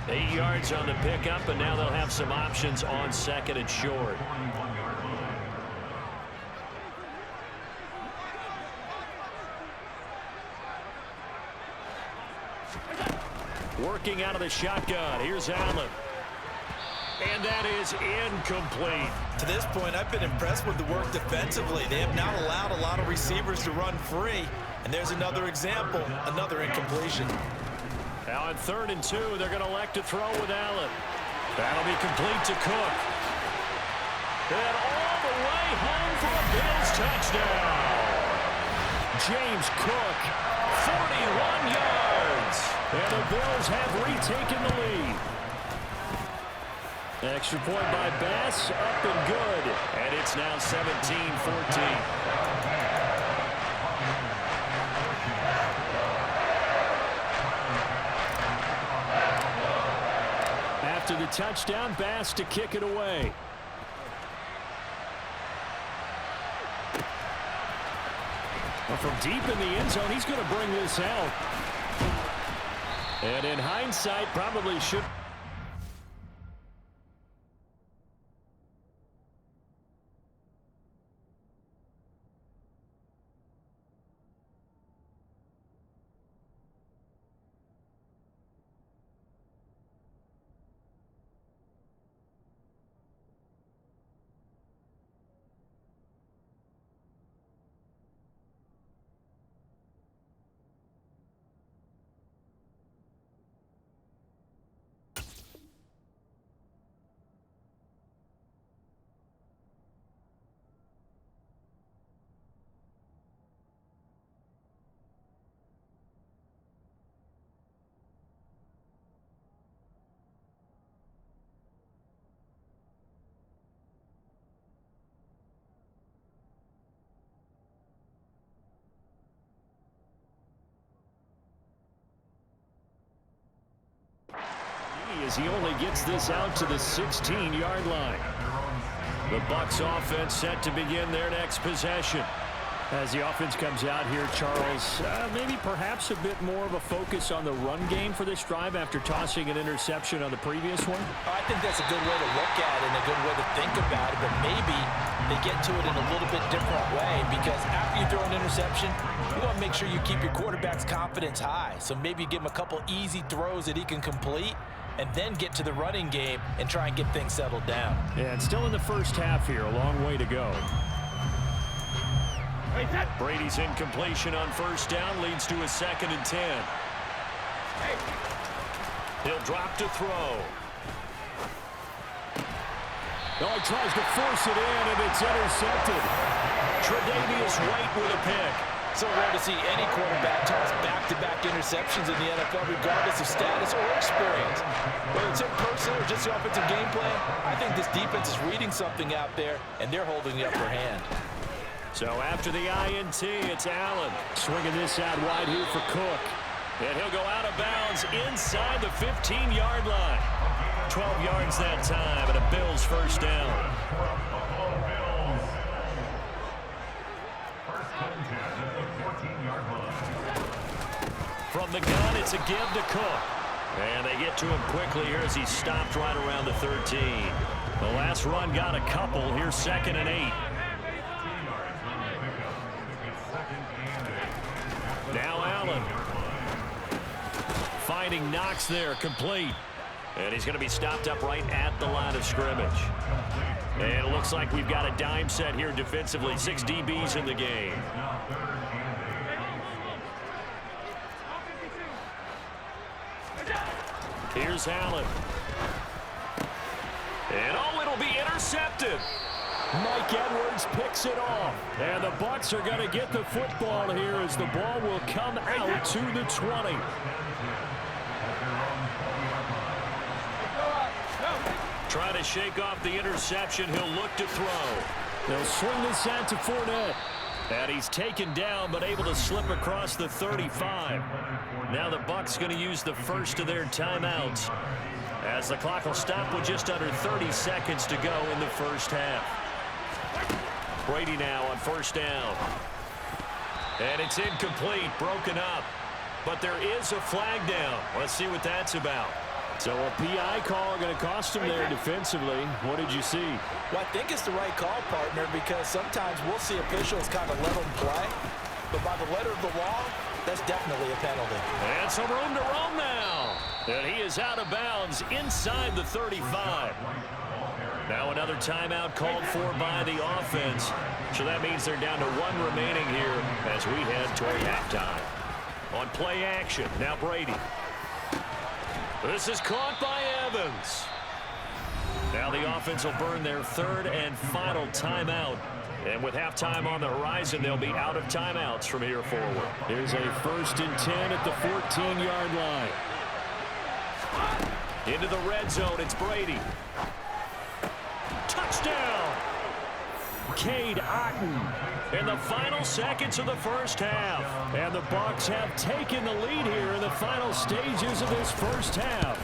8 yards on the pickup, and now they'll have some options on second and short. Working out of the shotgun. Here's Allen. And that is incomplete. To this point, I've been impressed with the work defensively. They have not allowed a lot of receivers to run free. And there's another example, another incompletion. Now on 3rd and 2, they're going to elect to throw with Allen. That'll be complete to Cook. And all the way home for a Bills touchdown. James Cook, 41 yards. And the Bills have retaken the lead. Extra point by Bass, up and good. And it's now 17-14. After the touchdown, Bass to kick it away. Well, from deep in the end zone, he's going to bring this out. And in hindsight, probably should. As he only gets this out to the 16-yard line. The Bucs offense set to begin their next possession. As the offense comes out here, Charles, maybe perhaps a bit more of a focus on the run game for this drive after tossing an interception on the previous one? I think that's a good way to look at it and a good way to think about it, but maybe they get to it in a little bit different way, because after you throw an interception, you want to make sure you keep your quarterback's confidence high. So maybe give him a couple easy throws that he can complete, and then get to the running game and try and get things settled down. Yeah, and still in the first half here, a long way to go. Brady's incompletion on 1st down leads to a 2nd and 10. He'll drop to throw. Oh, he tries to force it in, and it's intercepted. Tre'Davious White with a pick. So rare to see any quarterback toss back-to-back interceptions in the NFL, regardless of status or experience. Whether it's in person or just the offensive game plan, I think this defense is reading something out there, and they're holding the upper hand. So after the INT, it's Allen. Swinging this out wide here for Cook. And he'll go out of bounds inside the 15-yard line. 12 yards that time, and a Bills 1st down. From the gun, it's a give to Cook. And they get to him quickly here as he stopped right around the 13. The last run got a couple. Here's 2nd and 8. Now Allen. Finding Knox there, complete. And he's going to be stopped up right at the line of scrimmage. And it looks like we've got a dime set here defensively. 6 DBs in the game. Here's Allen. And oh, it'll be intercepted. Mike Edwards picks it off. And the Bucs are going to get the football here as the ball will come out to the 20. Try to shake off the interception. He'll look to throw. They'll swing this out to Fournette. And he's taken down, but able to slip across the 35. Now the Bucs going to use the first of their timeouts, as the clock will stop with just under 30 seconds to go in the first half. Brady now on 1st down. And it's incomplete, broken up. But there is a flag down. Let's see what that's about. So a PI call going to cost him there defensively. What did you see? Well, I think it's the right call, partner, because sometimes we'll see officials kind of let them play. But by the letter of the law, that's definitely a penalty. And some room to roam now. And he is out of bounds inside the 35. Now another timeout called for by the offense. So that means they're down to one remaining here as we head toward halftime. On play action, now Brady. This is caught by Evans. Now the offense will burn their third and final timeout. And with halftime on the horizon, they'll be out of timeouts from here forward. Here's a 1st and 10 at the 14-yard line. Into the red zone, it's Brady. Touchdown! Cade Otton in the final seconds of the first half. And the Bucs have taken the lead here in the final stages of this first half.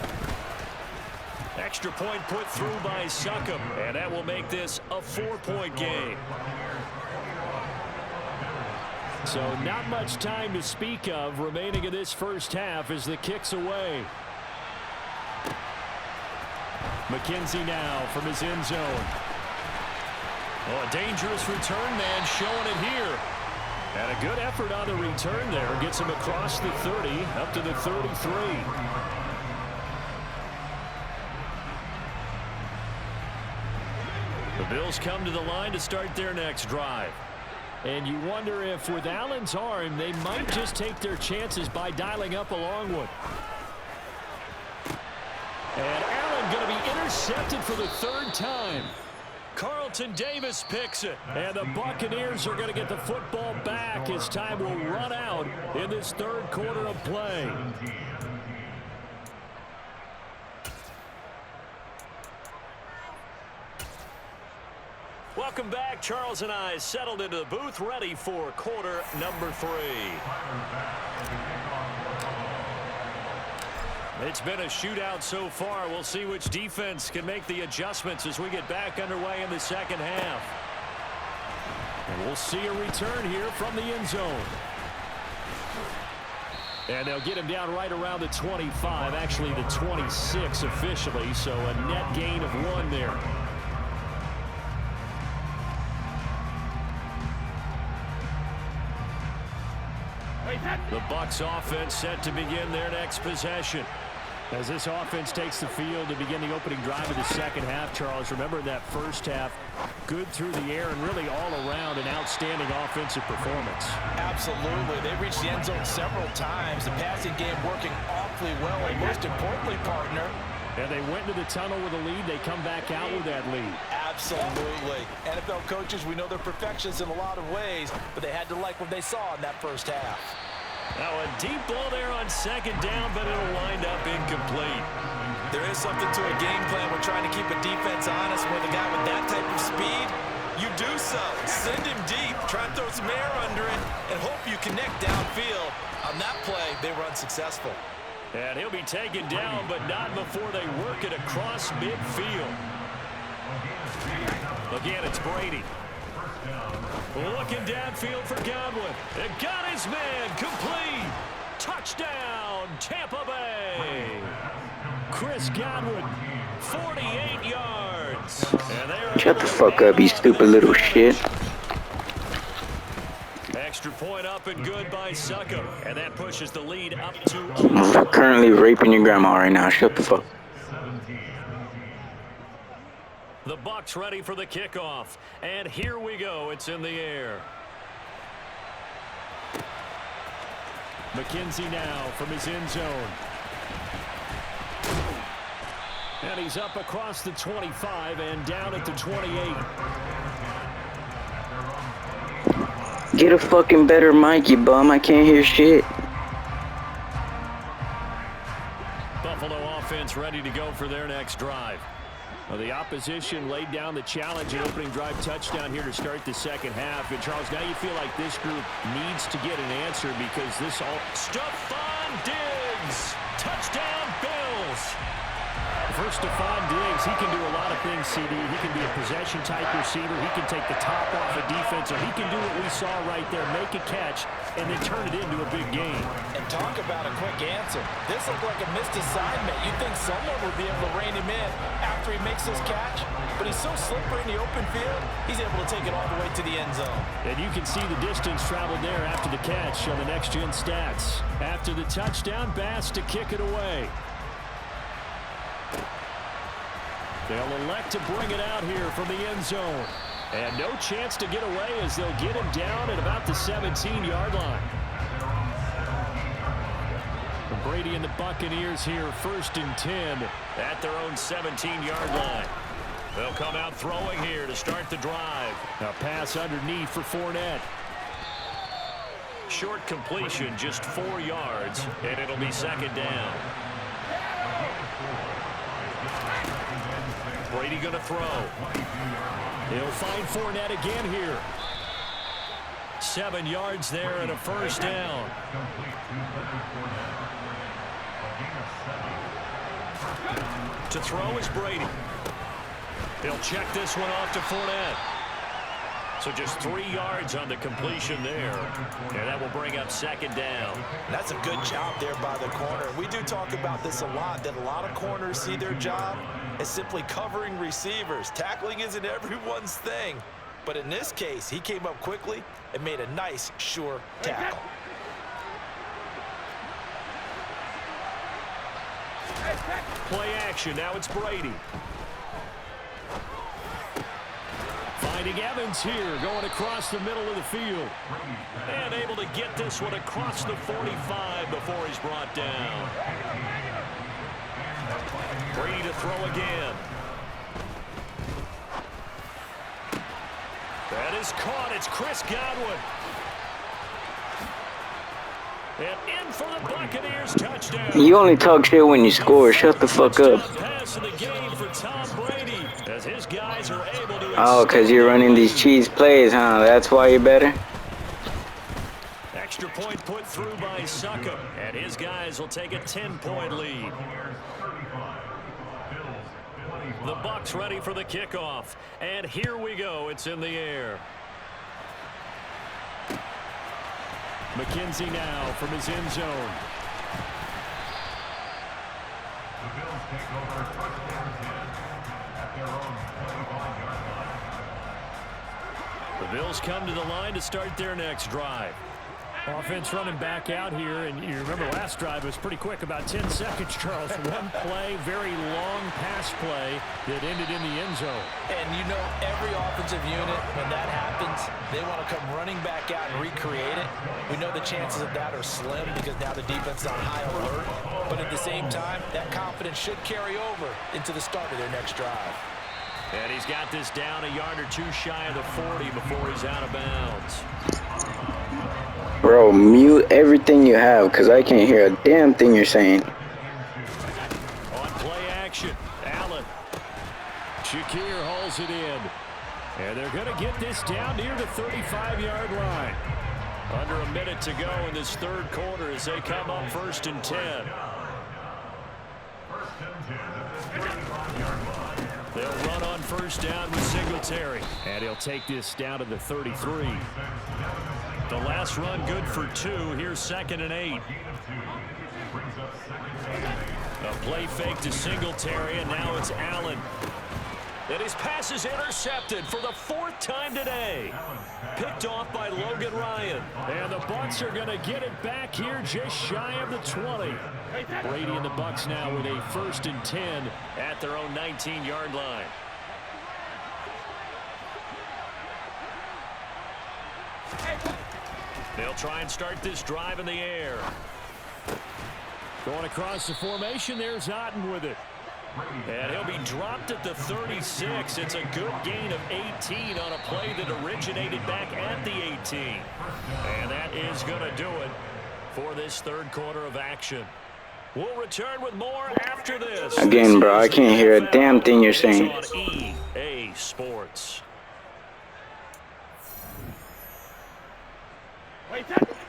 Extra point put through by Succop, and that will make this a 4-point game. So not much time to speak of remaining in this first half as the kick's away. McKenzie now from his end zone. Oh, a dangerous return man showing it here. And a good effort on the return there. Gets him across the 30, up to the 33. The Bills come to the line to start their next drive. And you wonder if with Allen's arm, they might just take their chances by dialing up a long one. And Allen going to be intercepted for the 3rd time. Carlton Davis picks it. And the Buccaneers are going to get the football back as time will run out in this 3rd quarter of play. Welcome back. Charles and I settled into the booth, ready for quarter number 3. It's been a shootout so far. We'll see which defense can make the adjustments as we get back underway in the second half. And we'll see a return here from the end zone. And they'll get him down right around the 25, actually the 26 officially, so a net gain of 1 there. The Bucs offense set to begin their next possession. As this offense takes the field to begin the opening drive of the second half, Charles, remember that first half, good through the air and really all around an outstanding offensive performance. Absolutely. They reached the end zone several times. The passing game working awfully well, and most importantly, partner. And they went to the tunnel with a lead. They come back out with that lead. Absolutely. NFL coaches, we know they're perfectionists in a lot of ways, but they had to like what they saw in that first half. Now a deep ball there on 2nd down, but it'll wind up incomplete. There is something to a game plan when trying to keep a defense honest. With a guy with that type of speed, you do so. Send him deep, try and throw some air under it, and hope you connect downfield. On that play, they were unsuccessful. And he'll be taken down, but not before they work it across midfield. Again, it's Brady. Looking downfield for Godwin. It got his man complete. Touchdown, Tampa Bay. Chris Godwin, 48 yards. And shut the fuck up, you stupid little shit. Extra point up and good by Succop. And that pushes the lead up to... I'm currently raping your grandma right now. Shut the fuck. The Bucs ready for the kickoff. And here we go. It's in the air. McKenzie now from his end zone. And he's up across the 25 and down at the 28. Get a fucking better mic, you bum. I can't hear shit. Buffalo offense ready to go for their next drive. Well, the opposition laid down the challenge and opening drive touchdown here to start the second half. And, Charles, now you feel like this group needs to get an answer because this all... Stephon Diggs! Touchdown, Bills! for Stephon Diggs, he can do a lot of things, CD. He can be a possession-type receiver. He can take the top off a defense, or he can do what we saw right there, make a catch, and then turn it into a big game. And talk about a quick answer. This looked like a missed assignment. You'd think someone would be able to rein him in after he makes this catch, but he's so slippery in the open field, he's able to take it all the way to the end zone. And you can see the distance traveled there after the catch on the next-gen stats. After the touchdown, Bass to kick it away. They'll elect to bring it out here from the end zone. And no chance to get away as they'll get him down at about the 17-yard line. Brady and the Buccaneers here, 1st and 10 at their own 17-yard line. They'll come out throwing here to start the drive. A pass underneath for Fournette. Short completion, just 4 yards, and it'll be 2nd down. Brady going to throw. He'll find Fournette again here. 7 yards there and a 1st down. To throw is Brady. He'll check this one off to Fournette. So just 3 yards on the completion there. And that will bring up 2nd down. That's a good job there by the corner. We do talk about this a lot, that a lot of corners see their job as simply covering receivers. Tackling isn't everyone's thing. But in this case, he came up quickly and made a nice, sure tackle. Play action. Now it's Brady. Finding Evans here, going across the middle of the field. And able to get this one across the 45 before he's brought down. Brady to throw again. That is caught. It's Chris Godwin. And in for the Buccaneers touchdown. You only talk shit when you score. Shut the fuck up. Pass of the game for Tom Brady as his guys are able to. Oh, because you're running these cheese plays, huh? That's why you're better? Extra point put through by Succop, and his guys will take a 10-point lead. The Bucs ready for the kickoff, and here we go. It's in the air. McKenzie now from his end zone. The Bills take over 1st and 10 at their own 25-yard line. The Bills come to the line to start their next drive. Offense running back out here, and you remember last drive was pretty quick, about 10 seconds, Charles. One play, very long pass play that ended in the end zone. And you know, every offensive unit, when that happens, they want to come running back out and recreate it. We know the chances of that are slim because now the defense is on high alert. But at the same time, that confidence should carry over into the start of their next drive. And he's got this down a yard or two shy of the 40 before he's out of bounds. Bro, mute everything you have, because I can't hear a damn thing you're saying. On play action, Allen. Shakir hauls it in. And they're going to get this down near the 35-yard line. Under a minute to go in this 3rd quarter as they come up 1st and 10. 1st and 10 at the 35-yard line. They'll run on 1st down with Singletary. And he'll take this down to the 33. The last run good for 2. Here's 2nd and 8. A play fake to Singletary, and now it's Allen. And his pass is intercepted for the 4th time today. Picked off by Logan Ryan. And the Bucs are going to get it back here just shy of the 20. Brady and the Bucs now with a 1st and 10 at their own 19-yard line. They'll try and start this drive in the air. Going across the formation, there's Otten with it. And he'll be dropped at the 36. It's a good gain of 18 on a play that originated back at the 18. And that is going to do it for this 3rd quarter of action. We'll return with more after this. Again, bro, I can't hear a damn thing you're saying. On EA Sports.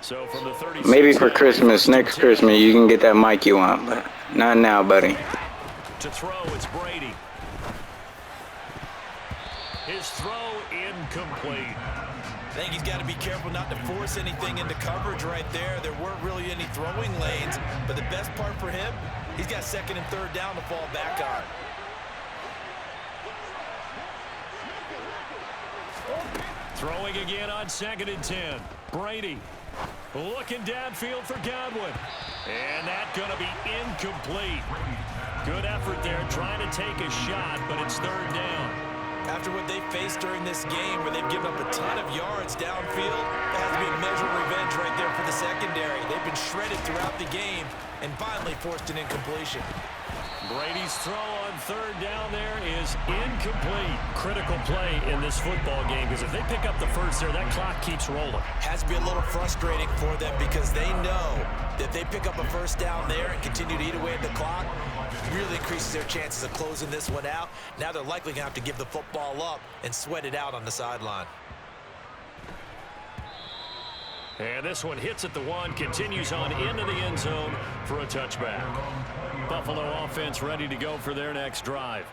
So from the 36, Maybe for Christmas, next Christmas, you can get that mic you want, but not now, buddy. To throw, it's Brady. His throw incomplete. I think he's got to be careful not to force anything into coverage right there. There weren't really any throwing lanes, but the best part for him, he's got second and third down to fall back on. Throwing again on 2nd and 10. Brady looking downfield for Godwin. And that's going to be incomplete. Good effort there trying to take a shot, but it's third down. After what they faced during this game where they've given up a ton of yards downfield, there has to be a measure of revenge right there for the secondary. They've been shredded throughout the game and finally forced an incompletion. Brady's throw on third down there is incomplete. Critical play in this football game because if they pick up the first there, that clock keeps rolling. Has to be a little frustrating for them because they know that if they pick up a first down there and continue to eat away at the clock, it really increases their chances of closing this one out. Now they're likely going to have to give the football up and sweat it out on the sideline. And this one hits at the 1, continues on into the end zone for a touchback. Buffalo offense ready to go for their next drive.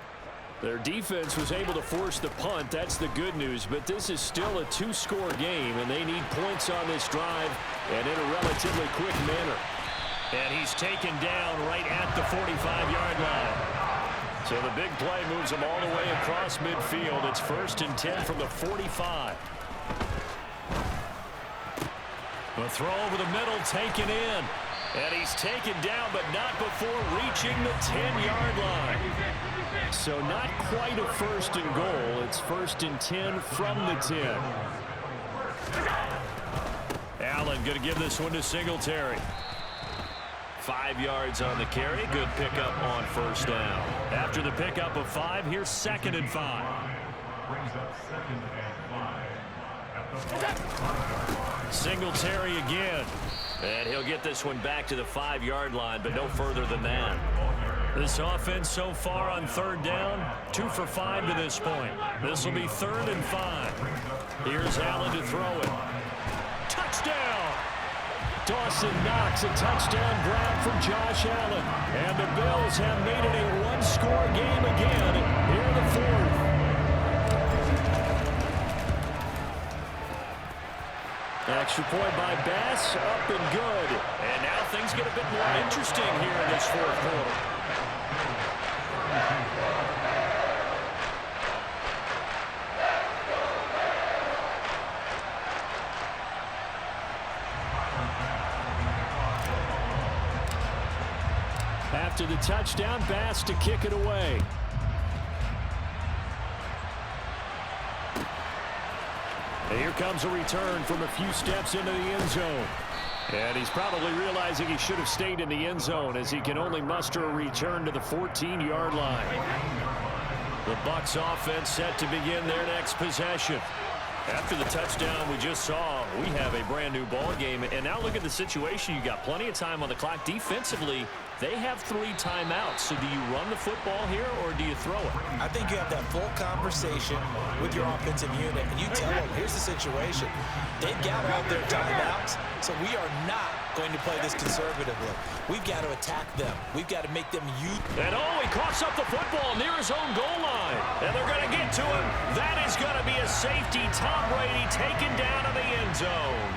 Their defense was able to force the punt. That's the good news. But this is still a 2-score game, and they need points on this drive and in a relatively quick manner. And he's taken down right at the 45-yard line. So the big play moves him all the way across midfield. It's 1st and 10 from the 45. The throw over the middle taken in. And he's taken down, but not before reaching the 10-yard line. So not quite a 1st and goal. It's 1st and 10 from the 10. Allen going to give this one to Singletary. 5 yards on the carry. Good pickup on 1st down. After the pickup of 5, here's 2nd and 5. Brings up 2nd and 5. Singletary again. And he'll get this one back to the 5-yard line, but no further than that. This offense so far on 3rd down, 2 for 5 to this point. This will be 3rd and 5. Here's Allen to throw it. Touchdown! Dawson Knox, a touchdown grab from Josh Allen. And the Bills have made it a 1-score game again here in the 4th. Extra point by Bass, up and good. And now things get a bit more interesting here in this 4th quarter. After the touchdown, Bass to kick it away. And here comes a return from a few steps into the end zone. And he's probably realizing he should have stayed in the end zone as he can only muster a return to the 14-yard line. The Bucs offense set to begin their next possession. After the touchdown we just saw, we have a brand new ball game. And now look at the situation. You got plenty of time on the clock. Defensively, they have 3 timeouts. So do you run the football here or do you throw it? I think you have that full conversation with your offensive unit, and you tell them, here's the situation. They've got all their timeouts, so we are not going to play this conservatively. We've got to attack them. We've got to make them use. And he coughs up the football near his own goal line. And they're going to get to him. That is going to be a safety. Tom Brady taken down in the end zone.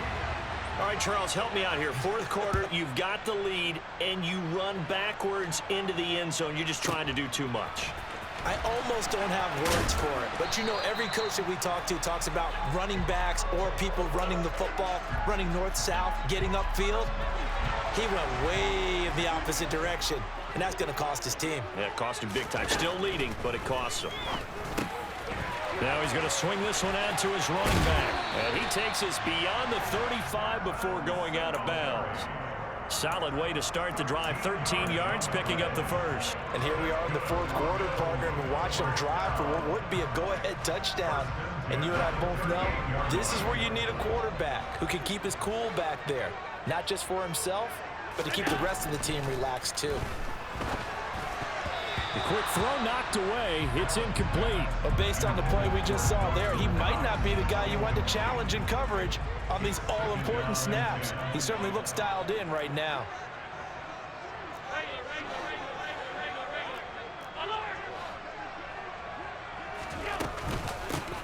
All right, Charles, help me out here. 4th quarter, you've got the lead, and you run backwards into the end zone. You're just trying to do too much. I almost don't have words for it. But, you know, every coach that we talk to talks about running backs or people running the football, running north-south, getting upfield. He went way in the opposite direction, and that's going to cost his team. Yeah, it cost him big time. Still leading, but it costs him. Now he's going to swing this one out to his running back. And he takes us beyond the 35 before going out of bounds. Solid way to start the drive. 13 yards, picking up the 1st. And here we are in the 4th quarter, partner, and we watch them drive for what would be a go-ahead touchdown. And you and I both know this is where you need a quarterback who can keep his cool back there. Not just for himself, but to keep the rest of the team relaxed too. The quick throw knocked away. It's incomplete. But based on the play we just saw there, he might not be the guy you want to challenge in coverage on these all-important snaps. He certainly looks dialed in right now.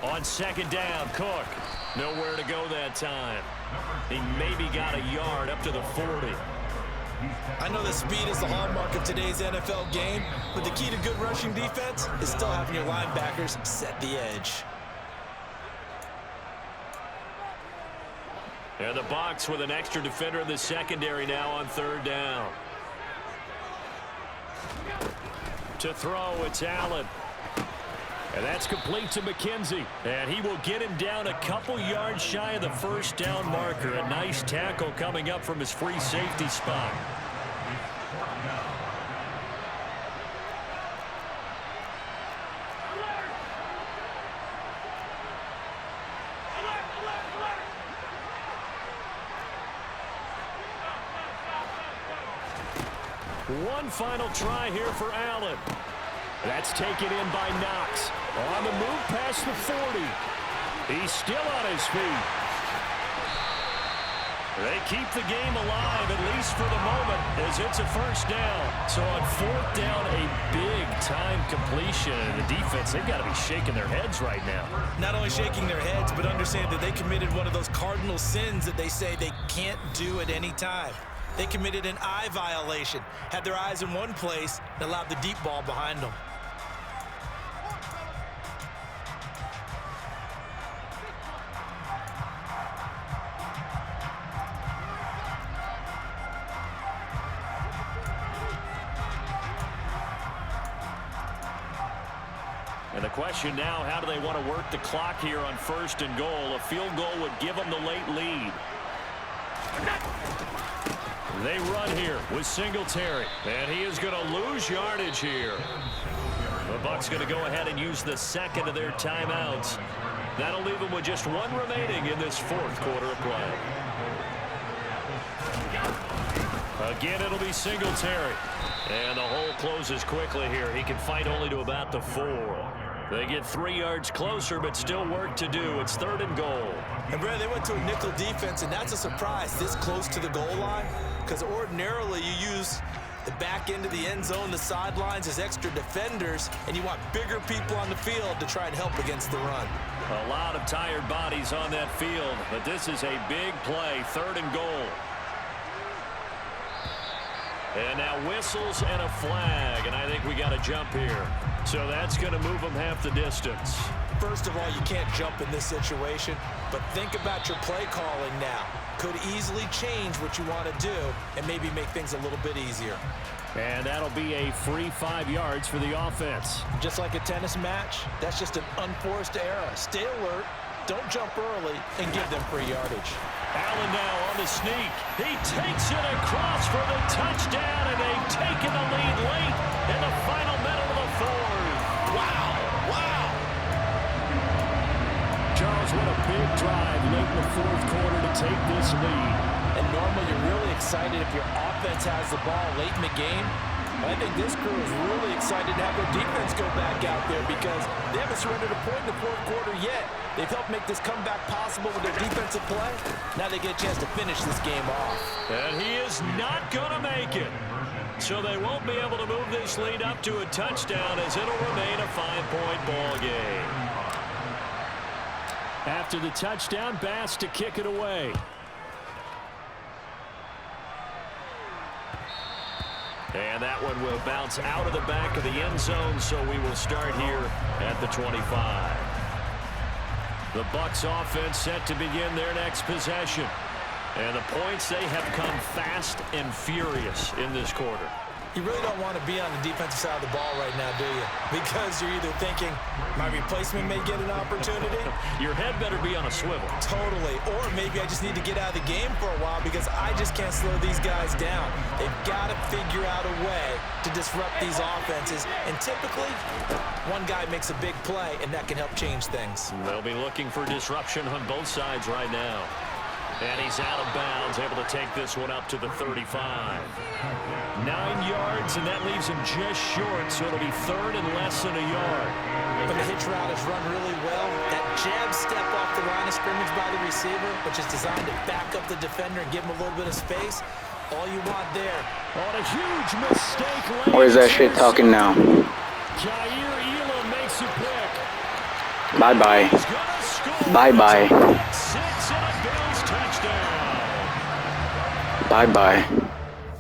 On second down, Cook. Nowhere to go that time. He maybe got a yard up to the 40. I know that speed is the hallmark of today's NFL game, but the key to good rushing defense is still having your linebackers set the edge. And the Bucs with an extra defender in the secondary now on third down. To throw, it's Allen. And that's complete to McKenzie. And he will get him down a couple yards shy of the first down marker. A nice tackle coming up from his free safety spot. One final try here for Allen. That's taken in by Knox. On the move past the 40. He's still on his feet. They keep the game alive, at least for the moment, as it's a first down. So on fourth down, a big-time completion. And the defense, they've got to be shaking their heads right now. Not only shaking their heads, but understand that they committed one of those cardinal sins that they say they can't do at any time. They committed an eye violation, had their eyes in one place, and allowed the deep ball behind them. And the question now, how do they want to work the clock here on first and goal? A field goal would give them the late lead. They run here with Singletary, and he is going to lose yardage here. The Bucs going to go ahead and use the second of their timeouts. That'll leave them with just one remaining in this fourth quarter of play. Again, it'll be Singletary. And the hole closes quickly here. He can fight only to about the 4. They get 3 yards closer, but still work to do. It's third and goal. And, Brad, they went to a nickel defense, and that's a surprise this close to the goal line, because ordinarily you use the back end of the end zone, the sidelines as extra defenders, and you want bigger people on the field to try and help against the run. A lot of tired bodies on that field, but this is a big play, third and goal. And now whistles and a flag, and I think we got a jump here. So that's going to move them half the distance. First of all, you can't jump in this situation, but think about your play calling now. Could easily change what you want to do and maybe make things a little bit easier. And that'll be a free 5 yards for the offense. Just like a tennis match, that's just an unforced error. Stay alert, don't jump early, and give them free yardage. Allen now on the sneak. He takes it across for the touchdown, and they've taken the lead late in the final minute of the fourth. Wow, wow. Charles, what a big drive late in the fourth quarter to take this lead. And normally you're really excited if your offense has the ball late in the game. But I think this crew is really excited to have their defense go back out there because they haven't surrendered a point in the fourth quarter yet. They've helped make this comeback possible with their defensive play. Now they get a chance to finish this game off. And he is not going to make it. So they won't be able to move this lead up to a touchdown as it'll remain a 5-point ball game. After the touchdown, Bass to kick it away. And that one will bounce out of the back of the end zone, so we will start here at the 25. The Bucs offense set to begin their next possession. And the points, they have come fast and furious in this quarter. You really don't want to be on the defensive side of the ball right now, do you? Because you're either thinking, my replacement may get an opportunity. Your head better be on a swivel. Totally. Or maybe I just need to get out of the game for a while because I just can't slow these guys down. They've got to figure out a way to disrupt these offenses. And typically, one guy makes a big play, and that can help change things. They'll be looking for disruption on both sides right now. And he's out of bounds, able to take this one up to the 35. 9 yards, and that leaves him just short, so it'll be third and less than a yard. But the hitch route is run really well. That jab step off the line of scrimmage by the receiver, which is designed to back up the defender and give him a little bit of space. All you want there. On a huge mistake. Where's that shit talking now? Jair Elam makes a pick. Bye-bye. He's gonna score. Bye-bye. It's a 6 and a Bills touchdown. Bye-bye.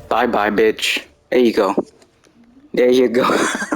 Bye-bye, bitch. There you go. There you go.